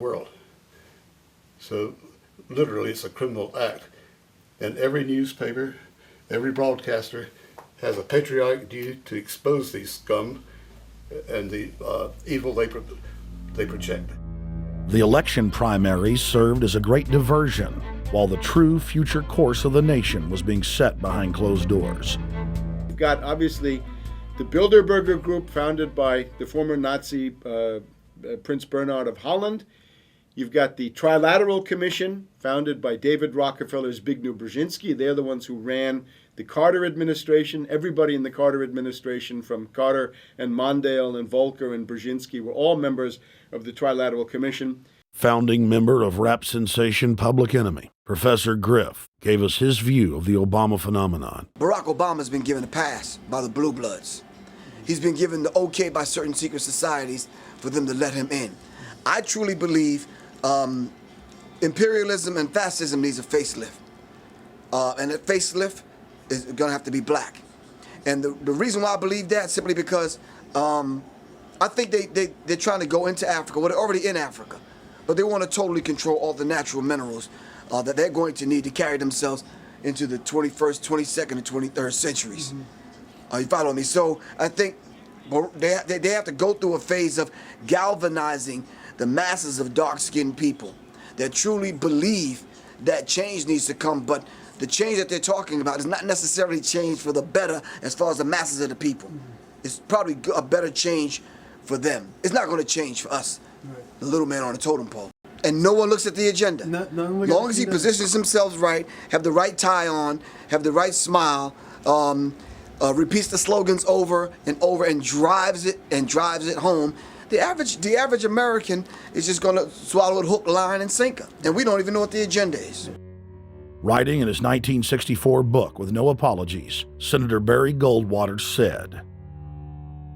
world. So literally it's a criminal act. And every newspaper, every broadcaster has a patriotic duty to expose these scum and the evil they project. The election primaries served as a great diversion, while the true future course of the nation was being set behind closed doors. You've got, obviously, the Bilderberger Group, founded by the former Nazi Prince Bernhard of Holland. You've got the Trilateral Commission, founded by David Rockefeller's Zbigniew Brzezinski. They're the ones who ran the Carter administration. Everybody in the Carter administration, from Carter and Mondale and Volcker and Brzezinski, were all members of the Trilateral Commission. Founding member of rap sensation Public Enemy, Professor Griff, gave us his view of the Obama phenomenon. Barack Obama's been given a pass by the Blue Bloods. He's been given the okay by certain secret societies for them to let him in. I truly believe imperialism and fascism needs a facelift. And that facelift is going to have to be black. And the reason why I believe that, simply because I think they're trying to go into Africa. Well, they're already in Africa. But they want to totally control all the natural minerals that they're going to need to carry themselves into the 21st, 22nd, and 23rd centuries. You follow me? So I think they have to go through a phase of galvanizing the masses of dark-skinned people that truly believe that change needs to come, but the change that they're talking about is not necessarily change for the better as far as the masses of the people. It's probably a better change for them. It's not going to change for us, the little man on the totem pole. And no one looks at the agenda. As long as he positions himself right, have the right tie on, have the right smile, repeats the slogans over and over and drives it home, the average American is just going to swallow it hook, line, and sinker. And we don't even know what the agenda is. Writing in his 1964 book, With No Apologies, Senator Barry Goldwater said,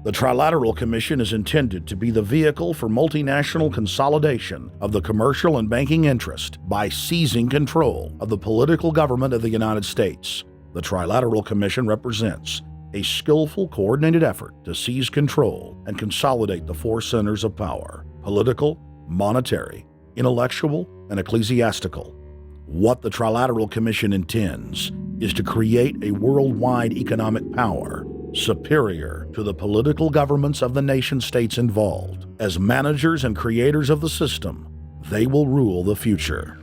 "The Trilateral Commission is intended to be the vehicle for multinational consolidation of the commercial and banking interest by seizing control of the political government of the United States. The Trilateral Commission represents a skillful, coordinated effort to seize control and consolidate the four centers of power: political, monetary, intellectual, and ecclesiastical. What the Trilateral Commission intends is to create a worldwide economic power superior to the political governments of the nation-states involved. As managers and creators of the system, they will rule the future."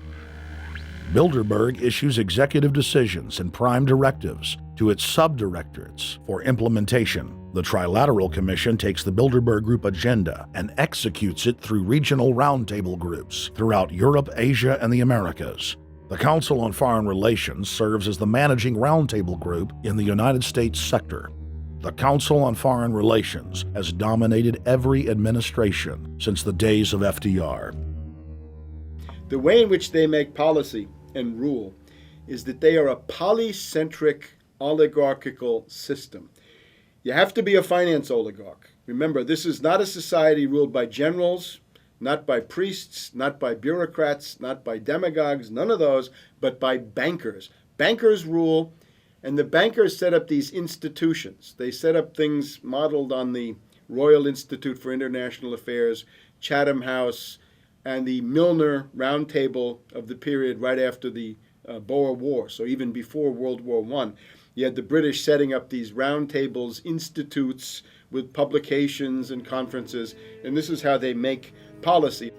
Bilderberg issues executive decisions and prime directives to its subdirectorates for implementation. The Trilateral Commission takes the Bilderberg Group agenda and executes it through regional roundtable groups throughout Europe, Asia, and the Americas. The Council on Foreign Relations serves as the managing roundtable group in the United States sector. The Council on Foreign Relations has dominated every administration since the days of FDR. The way in which they make policy and rule is that they are a polycentric oligarchical system. You have to be a finance oligarch. Remember, this is not a society ruled by generals, not by priests, not by bureaucrats, not by demagogues, none of those, but by bankers. Bankers rule, and the bankers set up these institutions. They set up things modeled on the Royal Institute for International Affairs, Chatham House, and the Milner Round Table of the period right after the Boer War, so even before World War I. You had the British setting up these round tables, institutes with publications and conferences, and this is how they make policy.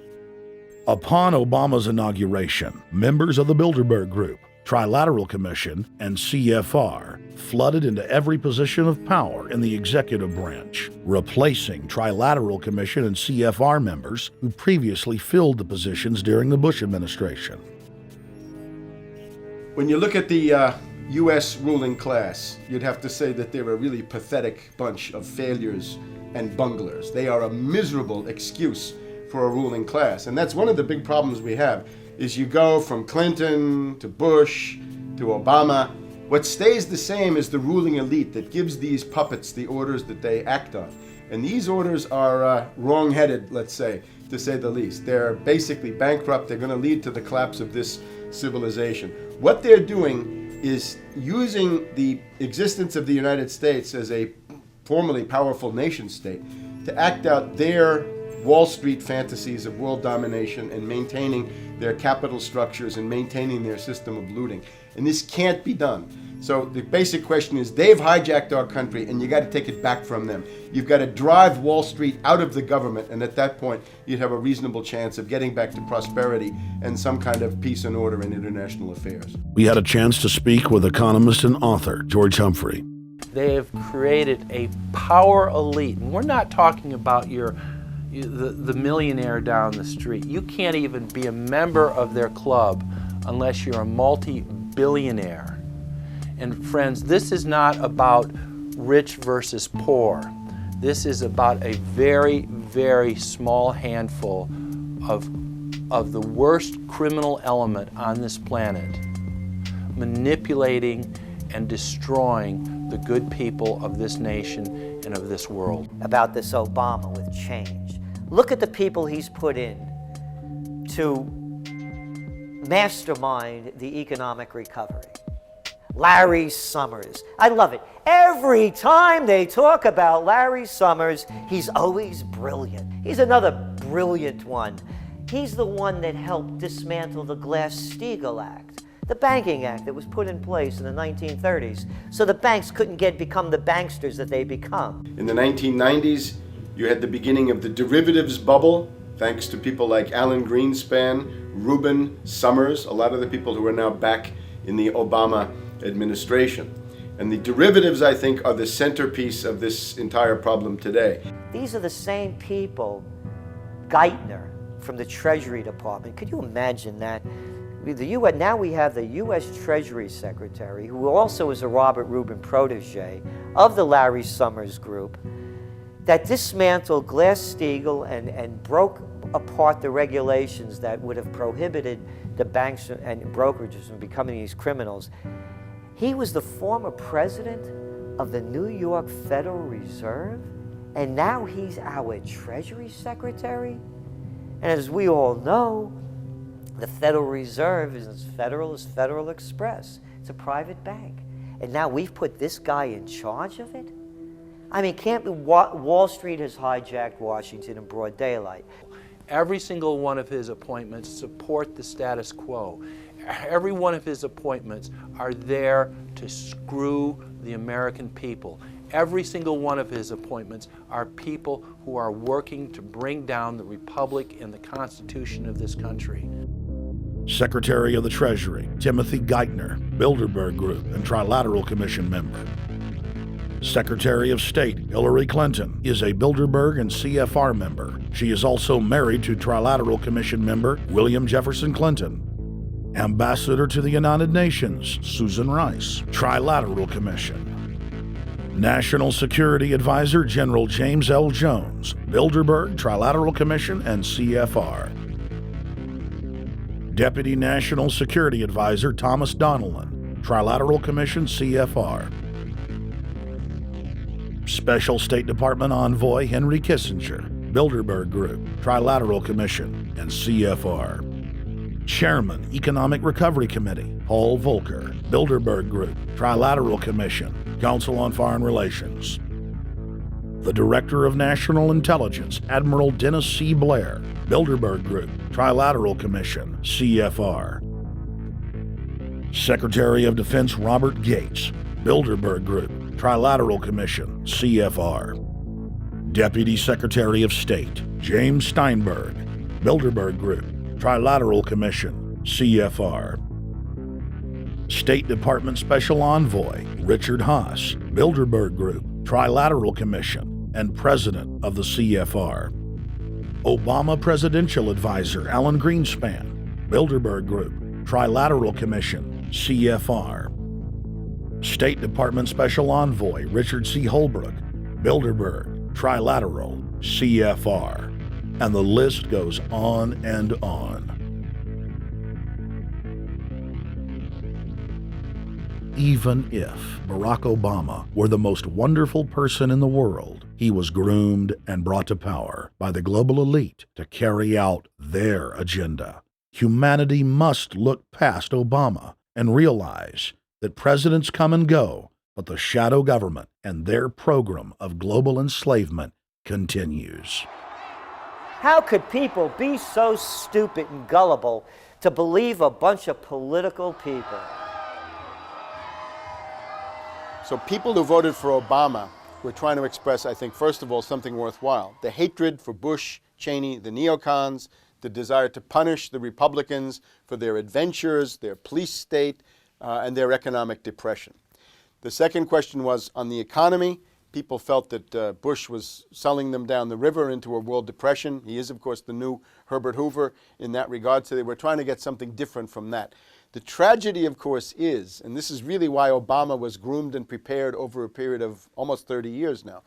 Upon Obama's inauguration, members of the Bilderberg Group, Trilateral Commission, and CFR flooded into every position of power in the executive branch, replacing Trilateral Commission and CFR members who previously filled the positions during the Bush administration. When you look at the U.S. ruling class, you'd have to say that they're a really pathetic bunch of failures and bunglers. They are a miserable excuse for a ruling class. And that's one of the big problems we have, is you go from Clinton to Bush to Obama. What stays the same is the ruling elite that gives these puppets the orders that they act on. And these orders are wrong-headed, let's say, to say the least. They're basically bankrupt. They're going to lead to the collapse of this civilization. What they're doing is using the existence of the United States as a formerly powerful nation state to act out their Wall Street fantasies of world domination and maintaining their capital structures and maintaining their system of looting. And this can't be done. So the basic question is, they've hijacked our country and you got to take it back from them. You've got to drive Wall Street out of the government, and at that point you'd have a reasonable chance of getting back to prosperity and some kind of peace and order in international affairs. We had a chance to speak with economist and author George Humphrey. They have created a power elite. And we're not talking about the millionaire down the street. You can't even be a member of their club unless you're a multi-billionaire. And friends, this is not about rich versus poor. This is about a very, very small handful of the worst criminal element on this planet, manipulating and destroying the good people of this nation and of this world. About this Obama with change. Look at the people he's put in to mastermind the economic recovery. Larry Summers. I love it. Every time they talk about Larry Summers, he's always brilliant. He's another brilliant one. He's the one that helped dismantle the Glass-Steagall Act, the banking act that was put in place in the 1930s, so the banks couldn't become the banksters that they become. In the 1990s, you had the beginning of the derivatives bubble, thanks to people like Alan Greenspan, Rubin, Summers, a lot of the people who are now back in the Obama administration. And the derivatives, I think, are the centerpiece of this entire problem today. These are the same people, Geithner from the Treasury Department. Could you imagine that? Now we have the U.S. Treasury Secretary, who also is a Robert Rubin protege of the Larry Summers group, that dismantled Glass-Steagall and broke apart the regulations that would have prohibited the banks and brokerages from becoming these criminals. He was the former president of the New York Federal Reserve, and now he's our Treasury Secretary. And as we all know, the Federal Reserve is as federal as Federal Express. It's a private bank. And now we've put this guy in charge of it? I mean, Wall Street has hijacked Washington in broad daylight. Every single one of his appointments support the status quo. Every one of his appointments are there to screw the American people. Every single one of his appointments are people who are working to bring down the Republic and the Constitution of this country. Secretary of the Treasury, Timothy Geithner, Bilderberg Group and Trilateral Commission member. Secretary of State Hillary Clinton is a Bilderberg and CFR member. She is also married to Trilateral Commission member William Jefferson Clinton. Ambassador to the United Nations, Susan Rice, Trilateral Commission. National Security Advisor General James L. Jones, Bilderberg, Trilateral Commission, and CFR. Deputy National Security Advisor Thomas Donnellan, Trilateral Commission, CFR. Special State Department Envoy Henry Kissinger, Bilderberg Group, Trilateral Commission, and CFR. Chairman, Economic Recovery Committee, Paul Volcker, Bilderberg Group, Trilateral Commission, Council on Foreign Relations. The Director of National Intelligence, Admiral Dennis C. Blair, Bilderberg Group, Trilateral Commission, CFR. Secretary of Defense Robert Gates, Bilderberg Group, Trilateral Commission, CFR. Deputy Secretary of State James Steinberg, Bilderberg Group, Trilateral Commission, CFR. State Department Special Envoy Richard Haas, Bilderberg Group, Trilateral Commission, and President of the CFR. Obama Presidential Advisor Alan Greenspan, Bilderberg Group, Trilateral Commission, CFR. State Department Special Envoy Richard C. Holbrooke, Bilderberg, Trilateral, CFR. And the list goes on and on. Even if Barack Obama were the most wonderful person in the world, he was groomed and brought to power by the global elite to carry out their agenda. Humanity must look past Obama and realize that presidents come and go, but the shadow government and their program of global enslavement continues. How could people be so stupid and gullible to believe a bunch of political people? So people who voted for Obama were trying to express, I think, first of all, something worthwhile. The hatred for Bush, Cheney, the neocons, the desire to punish the Republicans for their adventures, their police state, and their economic depression. The second question was on the economy. People felt that Bush was selling them down the river into a world depression. He is, of course, the new Herbert Hoover in that regard, so they were trying to get something different from that. The tragedy, of course, is, and this is really why Obama was groomed and prepared over a period of almost 30 years now,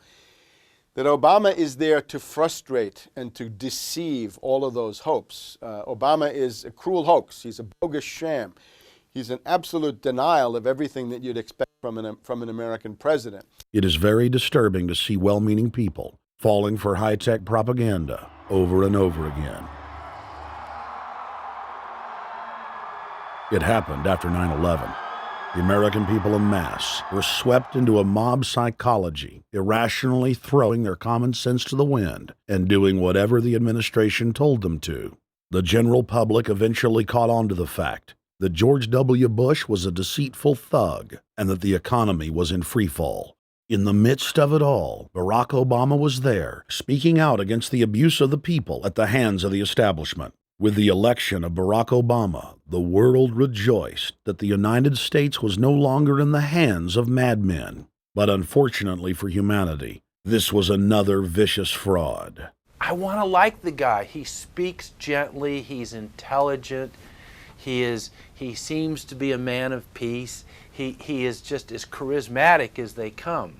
that Obama is there to frustrate and to deceive all of those hopes. Obama is a cruel hoax. He's a bogus sham. He's an absolute denial of everything that you'd expect from an American president. It is very disturbing to see well-meaning people falling for high-tech propaganda over and over again. It happened after 9/11. The American people en masse were swept into a mob psychology, irrationally throwing their common sense to the wind and doing whatever the administration told them to. The general public eventually caught on to the fact that George W. Bush was a deceitful thug and that the economy was in freefall. In the midst of it all, Barack Obama was there, speaking out against the abuse of the people at the hands of the establishment. With the election of Barack Obama, the world rejoiced that the United States was no longer in the hands of madmen. But unfortunately for humanity, this was another vicious fraud. I want to like the guy. He speaks gently, he's intelligent, he seems to be a man of peace. He is just as charismatic as they come.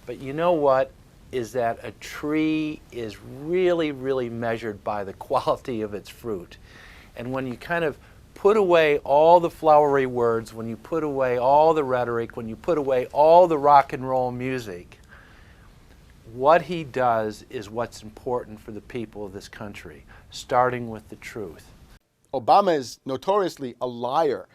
But you know what? Is that a tree is really, really measured by the quality of its fruit. And when you kind of put away all the flowery words, when you put away all the rhetoric, when you put away all the rock and roll music, what he does is what's important for the people of this country, starting with the truth. Obama is notoriously a liar.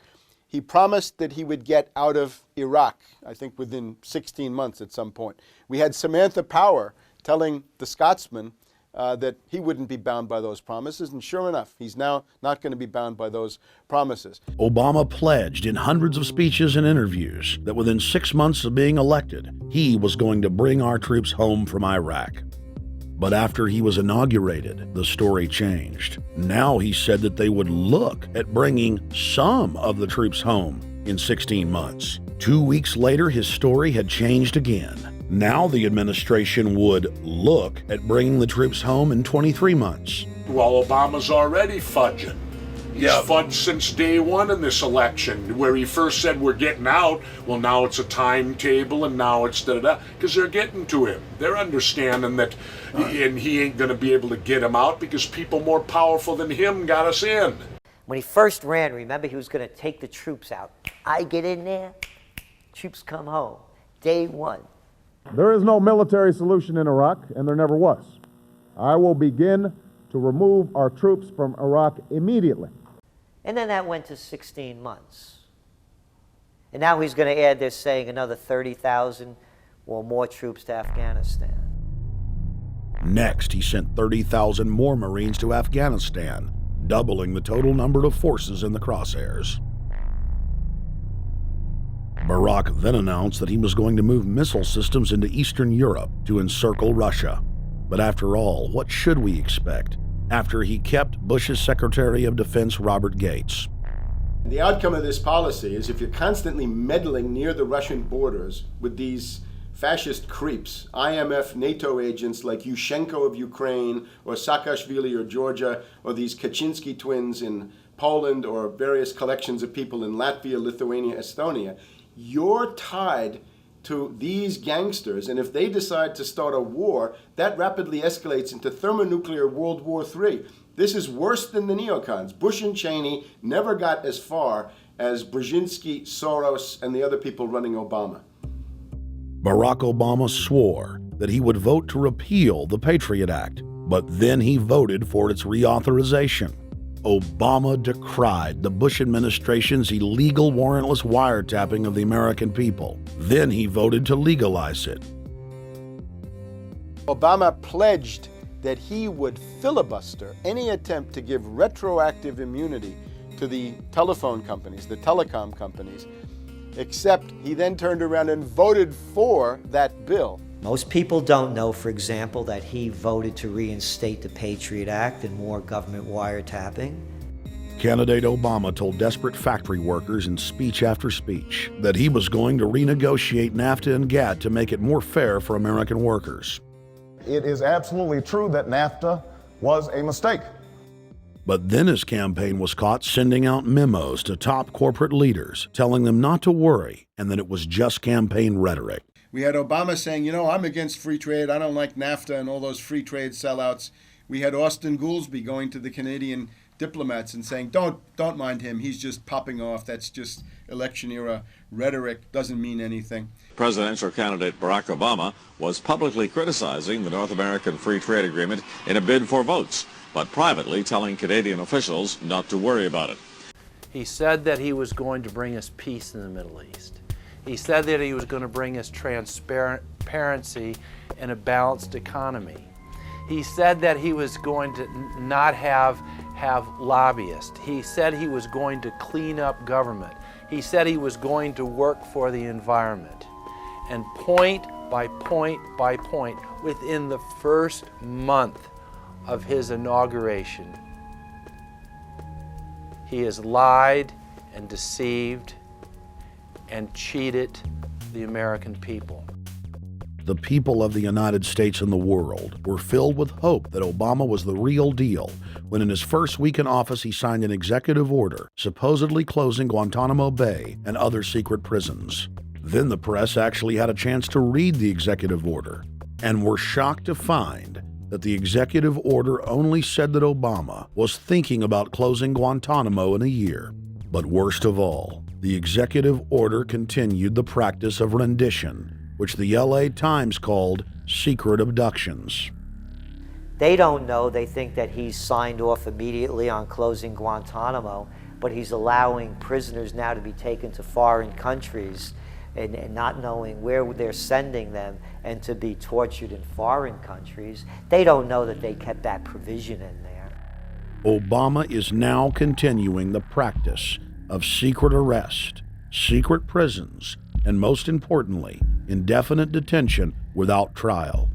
He promised that he would get out of Iraq, I think within 16 months at some point. We had Samantha Power telling the Scotsman that he wouldn't be bound by those promises, and sure enough, he's now not going to be bound by those promises. Obama pledged in hundreds of speeches and interviews that within 6 months of being elected, he was going to bring our troops home from Iraq. But after he was inaugurated, the story changed. Now he said that they would look at bringing some of the troops home in 16 months. 2 weeks later, his story had changed again. Now the administration would look at bringing the troops home in 23 months. Well, Obama's already fudging. He's fudged since day one in this election, where he first said we're getting out. Well, now it's a timetable, and now it's da-da-da, because they're getting to him. They're understanding that, and he ain't going to be able to get him out because people more powerful than him got us in. When he first ran, remember, he was going to take the troops out. I get in there, troops come home. Day one. There is no military solution in Iraq, and there never was. I will begin to remove our troops from Iraq immediately. And then that went to 16 months. And now he's going to add, they're saying, another 30,000 or more troops to Afghanistan. Next, he sent 30,000 more Marines to Afghanistan, doubling the total number of forces in the crosshairs. Barack then announced that he was going to move missile systems into Eastern Europe to encircle Russia. But after all, what should we expect after he kept Bush's Secretary of Defense Robert Gates? The outcome of this policy is if you're constantly meddling near the Russian borders with these fascist creeps, IMF, NATO agents like Yushchenko of Ukraine or Saakashvili or Georgia, or these Kaczynski twins in Poland, or various collections of people in Latvia, Lithuania, Estonia, you're tied to these gangsters, and if they decide to start a war, that rapidly escalates into thermonuclear World War III. This is worse than the neocons. Bush and Cheney never got as far as Brzezinski, Soros, and the other people running Obama. Barack Obama swore that he would vote to repeal the Patriot Act, but then he voted for its reauthorization. Obama decried the Bush administration's illegal warrantless wiretapping of the American people. Then he voted to legalize it. Obama pledged that he would filibuster any attempt to give retroactive immunity to the telephone companies, the telecom companies, except he then turned around and voted for that bill. Most people don't know, for example, that he voted to reinstate the Patriot Act and more government wiretapping. Candidate Obama told desperate factory workers in speech after speech that he was going to renegotiate NAFTA and GATT to make it more fair for American workers. It is absolutely true that NAFTA was a mistake. But then his campaign was caught sending out memos to top corporate leaders, telling them not to worry and that it was just campaign rhetoric. We had Obama saying, I'm against free trade. I don't like NAFTA and all those free trade sellouts. We had Austin Goolsbee going to the Canadian diplomats and saying, don't mind him. He's just popping off. That's just election era rhetoric. Doesn't mean anything. Presidential candidate Barack Obama was publicly criticizing the North American Free Trade Agreement in a bid for votes, but privately telling Canadian officials not to worry about it. He said that he was going to bring us peace in the Middle East. He said that he was going to bring us transparency and a balanced economy. He said that he was going to not have lobbyists. He said he was going to clean up government. He said he was going to work for the environment. And point by point by point, within the first month of his inauguration, he has lied and deceived and cheated the American people. The people of the United States and the world were filled with hope that Obama was the real deal when in his first week in office he signed an executive order supposedly closing Guantanamo Bay and other secret prisons. Then the press actually had a chance to read the executive order and were shocked to find that the executive order only said that Obama was thinking about closing Guantanamo in a year. But worst of all, the executive order continued the practice of rendition, which the LA Times called secret abductions. They don't know. They think that he's signed off immediately on closing Guantanamo, but he's allowing prisoners now to be taken to foreign countries and not knowing where they're sending them and to be tortured in foreign countries. They don't know that they kept that provision in there. Obama is now continuing the practice of secret arrest, secret prisons, and most importantly, indefinite detention without trial.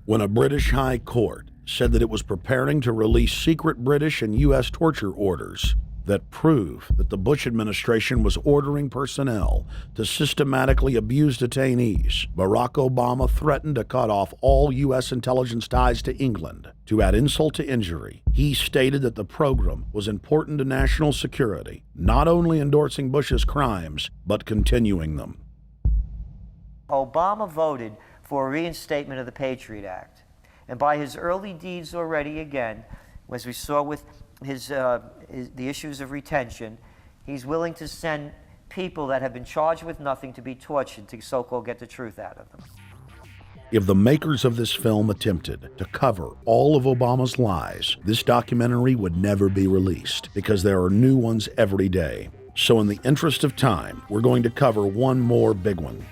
When a British High Court said that it was preparing to release secret British and U.S. torture orders that prove that the Bush administration was ordering personnel to systematically abuse detainees, Barack Obama threatened to cut off all U.S. intelligence ties to England. To add insult to injury, he stated that the program was important to national security, not only endorsing Bush's crimes, but continuing them. Obama voted for a reinstatement of the Patriot Act. And by his early deeds already, again, as we saw with the issues of retention, he's willing to send people that have been charged with nothing to be tortured to so-called get the truth out of them. If the makers of this film attempted to cover all of Obama's lies, this documentary would never be released because there are new ones every day. So in the interest of time, we're going to cover one more big one.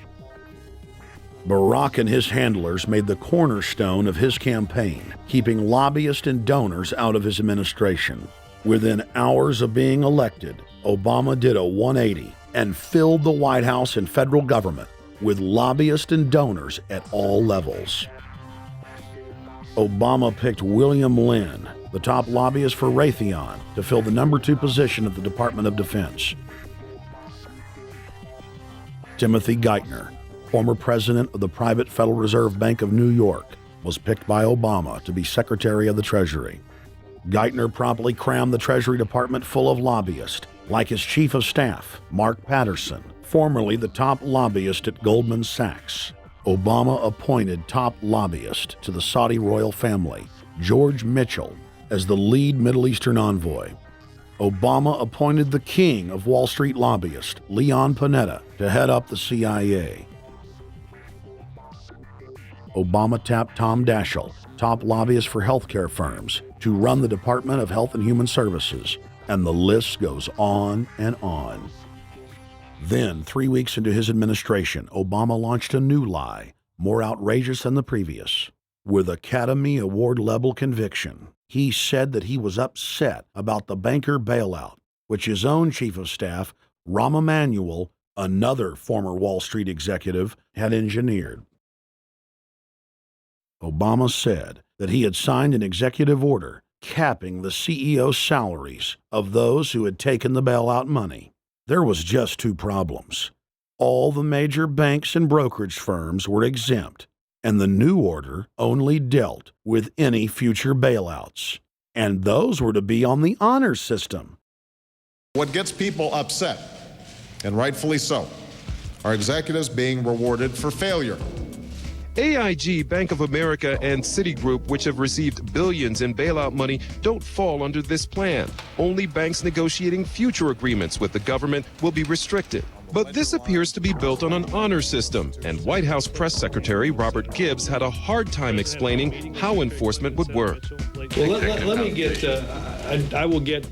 Barack and his handlers made the cornerstone of his campaign, keeping lobbyists and donors out of his administration. Within hours of being elected, Obama did a 180 and filled the White House and federal government with lobbyists and donors at all levels. Obama picked William Lynn, the top lobbyist for Raytheon, to fill the number 2 position at the Department of Defense. Timothy Geithner, former president of the private Federal Reserve Bank of New York, was picked by Obama to be Secretary of the Treasury. Geithner promptly crammed the Treasury Department full of lobbyists, like his chief of staff, Mark Patterson, formerly the top lobbyist at Goldman Sachs. Obama appointed top lobbyist to the Saudi royal family, George Mitchell, as the lead Middle Eastern envoy. Obama appointed the king of Wall Street lobbyists, Leon Panetta, to head up the CIA. Obama tapped Tom Daschle, top lobbyist for healthcare firms, to run the Department of Health and Human Services, and the list goes on and on. Then, 3 weeks into his administration, Obama launched a new lie, more outrageous than the previous. with Academy Award level conviction. He said that he was upset about the banker bailout, which his own chief of staff, Rahm Emanuel, another former Wall Street executive, had engineered. Obama said that he had signed an executive order capping the CEO salaries of those who had taken the bailout money. There was just two problems. All the major banks and brokerage firms were exempt, and the new order only dealt with any future bailouts, and those were to be on the honor system. What gets people upset, and rightfully so, are executives being rewarded for failure. AIG, Bank of America, and Citigroup, which have received billions in bailout money, don't fall under this plan. Only banks negotiating future agreements with the government will be restricted. But this appears to be built on an honor system, and White House Press Secretary Robert Gibbs had a hard time explaining how enforcement would work. Well, let me get, I will get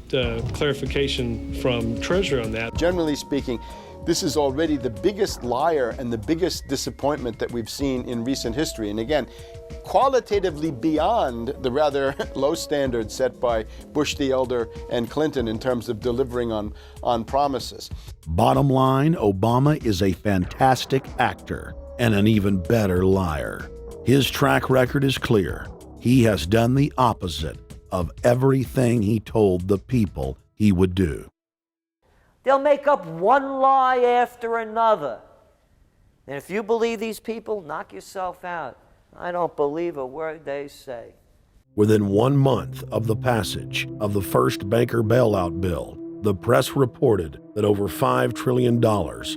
clarification from Treasury on that. Generally speaking, this is already the biggest liar and the biggest disappointment that we've seen in recent history. And again, qualitatively beyond the rather low standards set by Bush the Elder and Clinton in terms of delivering on promises. Bottom line, Obama is a fantastic actor and an even better liar. His track record is clear. He has done the opposite of everything he told the people he would do. They'll make up one lie after another. And if you believe these people, knock yourself out. I don't believe a word they say. Within 1 month of the passage of the first banker bailout bill, the press reported that over $5 trillion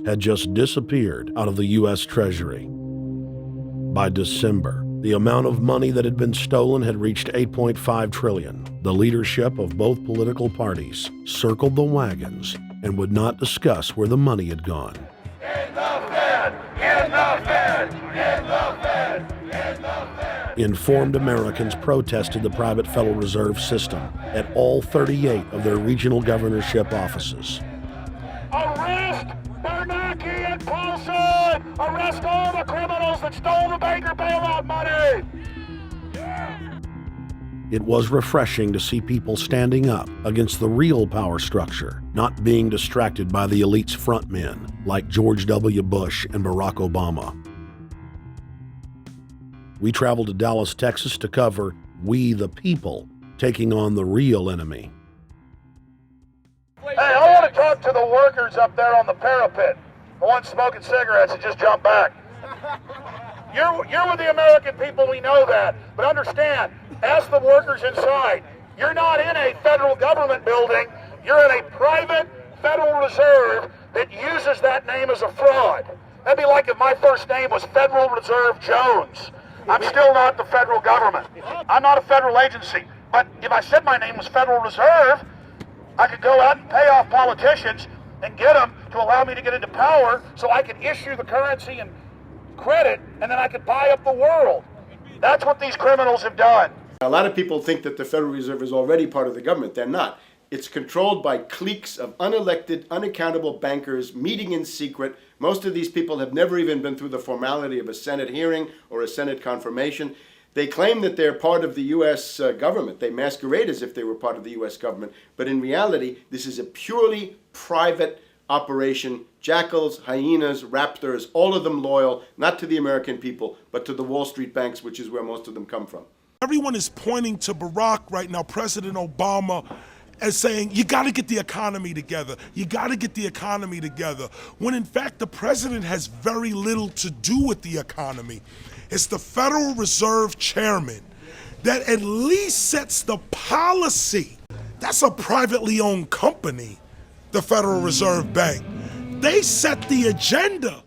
had just disappeared out of the U.S. Treasury. By December, the amount of money that had been stolen had reached $8.5 trillion. The leadership of both political parties circled the wagons and would not discuss where the money had gone. In the Fed! In the Fed! In the Fed! In the Fed! Informed Americans protested the private Federal Reserve System at all 38 of their regional governorship offices. Arrest Bernanke and Paulson! Arrest all the criminals that stole the banker bailout money! It was refreshing to see people standing up against the real power structure, not being distracted by the elite's frontmen like George W. Bush and Barack Obama. We traveled to Dallas, Texas to cover We the People taking on the real enemy. Hey, I want to talk to the workers up there on the parapet. The ones smoking cigarettes that just jumped back. You're with the American people, we know that. But understand, ask the workers inside. You're not in a federal government building. You're in a private Federal Reserve that uses that name as a fraud. That'd be like if my first name was Federal Reserve Jones. I'm still not the federal government. I'm not a federal agency. But if I said my name was Federal Reserve, I could go out and pay off politicians and get them to allow me to get into power so I could issue the currency and credit, and then I could buy up the world. That's what these criminals have done. A lot of people think that the Federal Reserve is already part of the government. They're not. It's controlled by cliques of unelected, unaccountable bankers meeting in secret. Most of these people have never even been through the formality of a Senate hearing or a Senate confirmation. They claim that they're part of the U.S. government. They masquerade as if they were part of the U.S. government. But in reality, this is a purely private operation. Jackals, hyenas, raptors, all of them loyal, not to the American people, but to the Wall Street banks, which is where most of them come from. Everyone is pointing to Barack right now, President Obama, as saying, you got to get the economy together. You got to get the economy together. When in fact, the president has very little to do with the economy. It's the Federal Reserve chairman that at least sets the policy. That's a privately owned company, the Federal Reserve Bank. They set the agenda.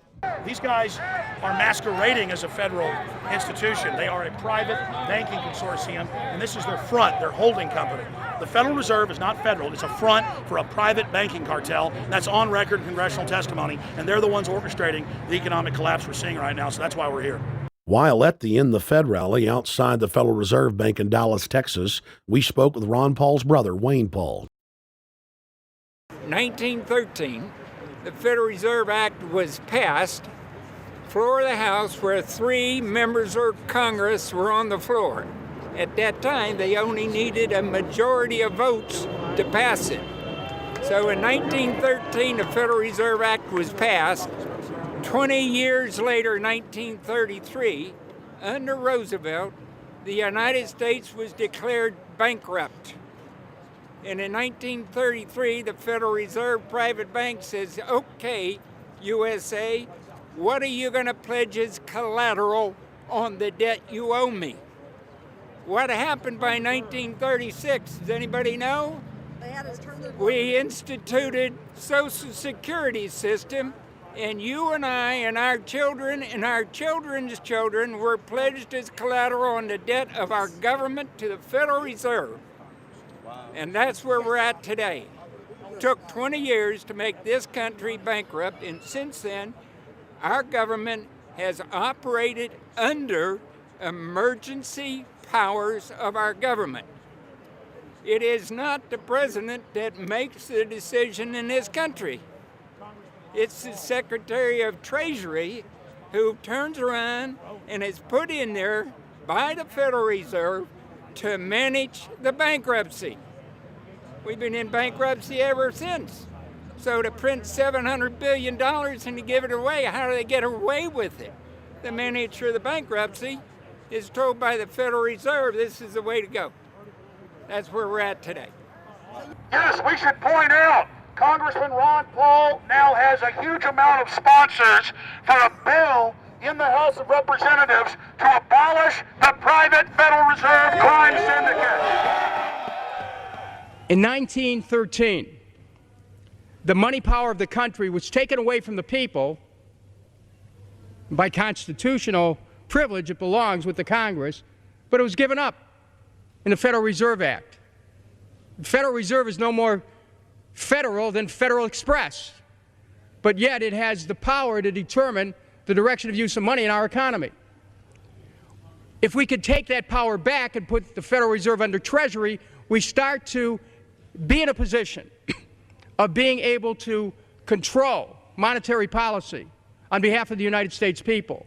These guys are masquerading as a federal institution. They are a private banking consortium, and this is their front, their holding company. The Federal Reserve is not federal. It's a front for a private banking cartel. That's on record in congressional testimony, and they're the ones orchestrating the economic collapse we're seeing right now, so that's why we're here. While at the In the Fed rally outside the Federal Reserve Bank in Dallas, Texas, we spoke with Ron Paul's brother, Wayne Paul. 1913, the Federal Reserve Act was passed floor of the House where 3 members of Congress were on the floor. At that time, they only needed a majority of votes to pass it. So in 1913, the Federal Reserve Act was passed. 20 years later, 1933, under Roosevelt, the United States was declared bankrupt. And in 1933, the Federal Reserve private bank says, okay, USA, what are you going to pledge as collateral on the debt you owe me? What happened by 1936? Does anybody know? We instituted Social Security system, and you and I and our children and our children's children were pledged as collateral on the debt of our government to the Federal Reserve. And that's where we're at today. It took 20 years to make this country bankrupt, and since then, our government has operated under emergency powers of our government. It is not the president that makes the decision in this country. It's the Secretary of Treasury who turns around and is put in there by the Federal Reserve to manage the bankruptcy. We've been in bankruptcy ever since. So to print $700 billion and to give it away, how do they get away with it? The manager of the bankruptcy is told by the Federal Reserve this is the way to go. That's where we're at today. Yes, we should point out, Congressman Ron Paul now has a huge amount of sponsors for a bill in the House of Representatives to abolish the private Federal Reserve crime syndicate. In 1913, the money power of the country was taken away from the people. By constitutional privilege, it belongs with the Congress, but it was given up in the Federal Reserve Act. The Federal Reserve is no more federal than Federal Express, but yet it has the power to determine the direction of use of money in our economy. If we could take that power back and put the Federal Reserve under Treasury, we start to be in a position of being able to control monetary policy on behalf of the United States people.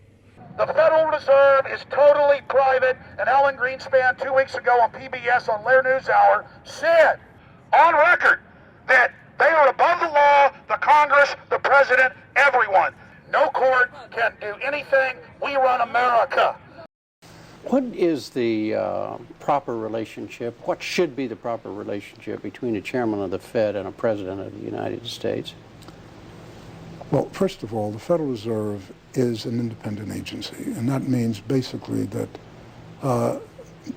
The Federal Reserve is totally private, and Alan Greenspan 2 weeks ago on PBS on Lair NewsHour said on record that they are above the law, the Congress, the President, everyone. No court can do anything. We run America. What is the proper relationship, what should be the proper relationship between a chairman of the Fed and a president of the United States? Well, first of all, the Federal Reserve is an independent agency, and that means basically that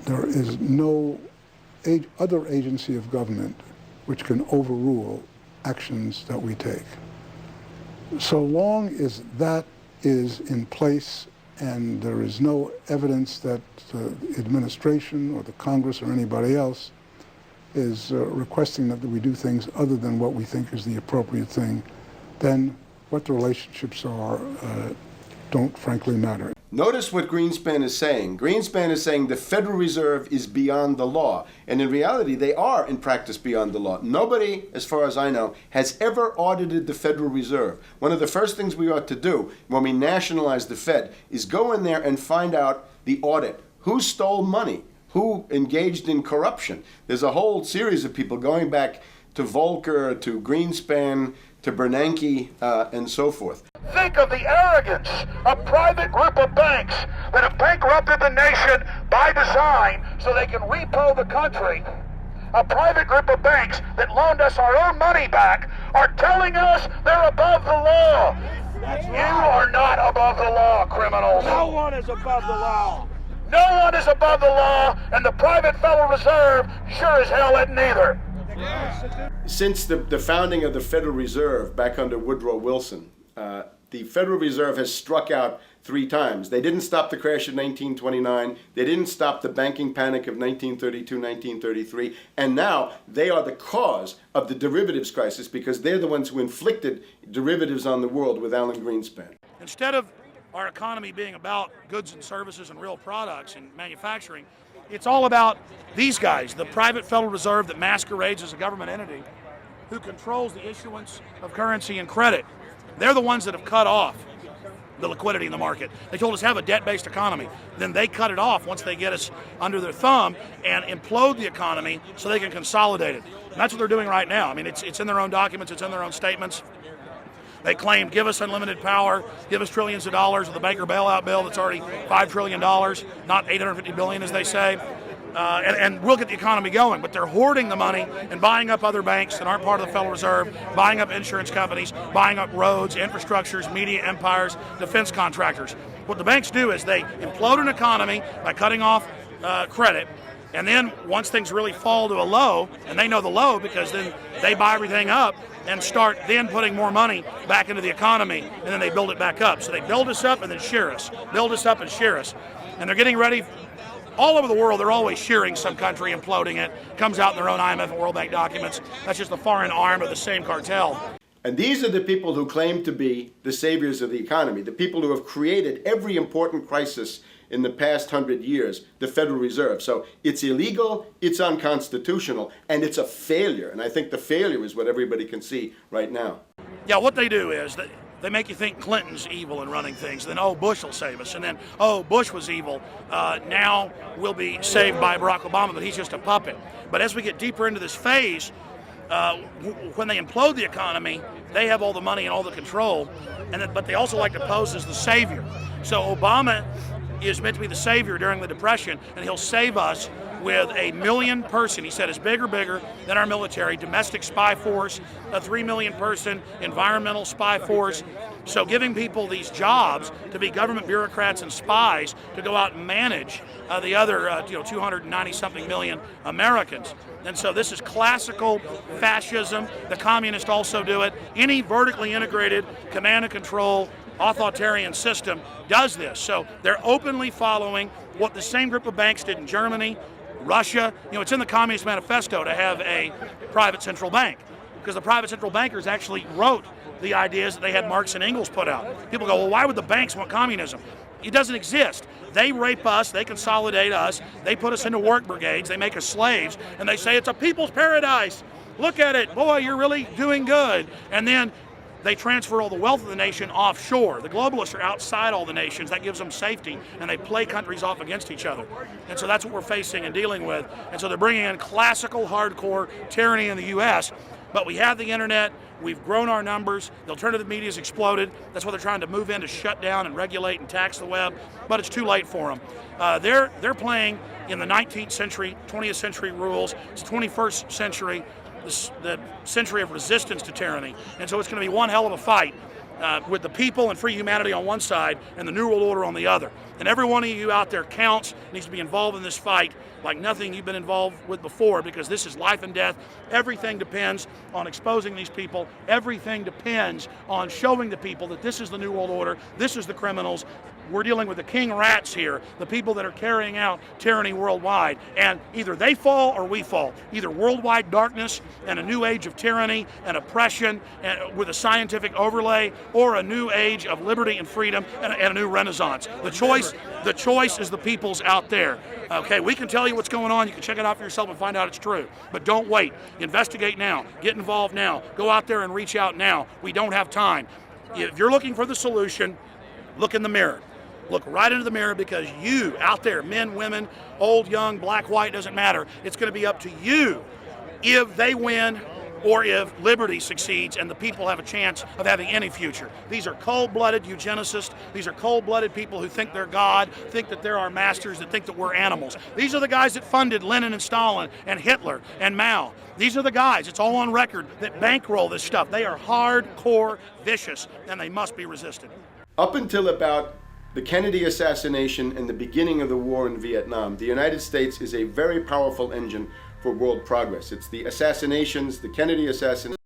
there is no other agency of government which can overrule actions that we take. So long as that is in place and there is no evidence that the administration or the Congress or anybody else is requesting that we do things other than what we think is the appropriate thing, then what the relationships are don't frankly matter. Notice what Greenspan is saying. Greenspan is saying the Federal Reserve is beyond the law. And in reality, they are in practice beyond the law. Nobody, as far as I know, has ever audited the Federal Reserve. One of the first things we ought to do when we nationalize the Fed is go in there and find out the audit. Who stole money? Who engaged in corruption? There's a whole series of people going back to Volcker, to Greenspan, to Bernanke, and so forth. Think of the arrogance of private group of banks that have bankrupted the nation by design so they can repo the country. A private group of banks that loaned us our own money back are telling us they're above the law. You are not above the law, criminals. No one is above the law. No one is above the law, and the private Federal Reserve sure as hell isn't either. Since the founding of the Federal Reserve back under Woodrow Wilson, the Federal Reserve has struck out 3 times. They didn't stop the crash of 1929. They didn't stop the banking panic of 1932, 1933. And now they are the cause of the derivatives crisis because they're the ones who inflicted derivatives on the world with Alan Greenspan. Instead of our economy being about goods and services and real products and manufacturing, it's all about these guys, the private Federal Reserve that masquerades as a government entity who controls the issuance of currency and credit. They're the ones that have cut off the liquidity in the market. They told us have a debt-based economy. Then they cut it off once they get us under their thumb and implode the economy so they can consolidate it. And that's what they're doing right now. I mean, it's in their own documents, it's in their own statements. They claim, give us unlimited power, give us trillions of dollars with the Baker bailout bill that's already $5 trillion, not $850 billion as they say. And we'll get the economy going, but they're hoarding the money and buying up other banks that aren't part of the Federal Reserve, buying up insurance companies, buying up roads, infrastructures, media empires, defense contractors. What the banks do is they implode an economy by cutting off credit, and then once things really fall to a low, and they know the low because then they buy everything up and start then putting more money back into the economy, and then they build it back up. So they build us up and then shear us, build us up and shear us. And they're getting ready. All over the world, they're always shearing some country, imploding it. Comes out in their own IMF and World Bank documents. That's just the foreign arm of the same cartel. And these are the people who claim to be the saviors of the economy, the people who have created every important crisis in the past 100 years, the Federal Reserve. So it's illegal, it's unconstitutional, and it's a failure. And I think the failure is what everybody can see right now. Yeah, what they do is they make you think Clinton's evil in running things. Then, oh, Bush will save us. And then, oh, Bush was evil. Now we'll be saved by Barack Obama, but he's just a puppet. But as we get deeper into this phase, when they implode the economy, they have all the money and all the control. But they also like to pose as the savior. So Obama is meant to be the savior during the Depression, and he'll save us with a 1 million person, he said, is bigger than our military, domestic spy force, a 3 million person environmental spy force. So giving people these jobs to be government bureaucrats and spies to go out and manage the other 290-something million Americans. And so this is classical fascism. The communists also do it. Any vertically integrated command and control authoritarian system does this. So they're openly following what the same group of banks did in Germany, Russia. It's in the Communist Manifesto to have a private central bank, because the private central bankers actually wrote the ideas that they had Marx and Engels put out. People go, well, why would the banks want communism? It doesn't exist. They rape us, they consolidate us, they put us into work brigades, they make us slaves, and they say it's a people's paradise. Look at it, boy, you're really doing good. And then they transfer all the wealth of the nation offshore. The globalists are outside all the nations. That gives them safety, and they play countries off against each other. And so that's what we're facing and dealing with. And so they're bringing in classical, hardcore tyranny in the U.S., but we have the internet. We've grown our numbers. The alternative media has exploded. That's what they're trying to move in to shut down and regulate and tax the web, but it's too late for them. They're playing in the 19th century, 20th century rules. It's 21st century, the century of resistance to tyranny. And so it's going to be one hell of a fight with the people and free humanity on one side and the New World Order on the other. And every one of you out there counts, needs to be involved in this fight like nothing you've been involved with before, because this is life and death. Everything depends on exposing these people. Everything depends on showing the people that this is the New World Order, this is the criminals. We're dealing with the king rats here, the people that are carrying out tyranny worldwide. And either they fall or we fall. Either worldwide darkness and a new age of tyranny and oppression and with a scientific overlay, or a new age of liberty and freedom and a new renaissance. The choice is the people's out there. Okay, we can tell you what's going on. You can check it out for yourself and find out it's true. But don't wait. Investigate now. Get involved now. Go out there and reach out now. We don't have time. If you're looking for the solution, look in the mirror. Look right into the mirror, because you out there, men, women, old, young, black, white, doesn't matter. It's going to be up to you if they win or if liberty succeeds and the people have a chance of having any future. These are cold-blooded eugenicists. These are cold-blooded people who think they're God, think that they're our masters, that think that we're animals. These are the guys that funded Lenin and Stalin and Hitler and Mao. These are the guys, it's all on record, that bankroll this stuff. They are hardcore vicious, and they must be resisted. Up until about the Kennedy assassination and the beginning of the war in Vietnam, the United States is a very powerful engine for world progress. It's the assassinations, the Kennedy assassination,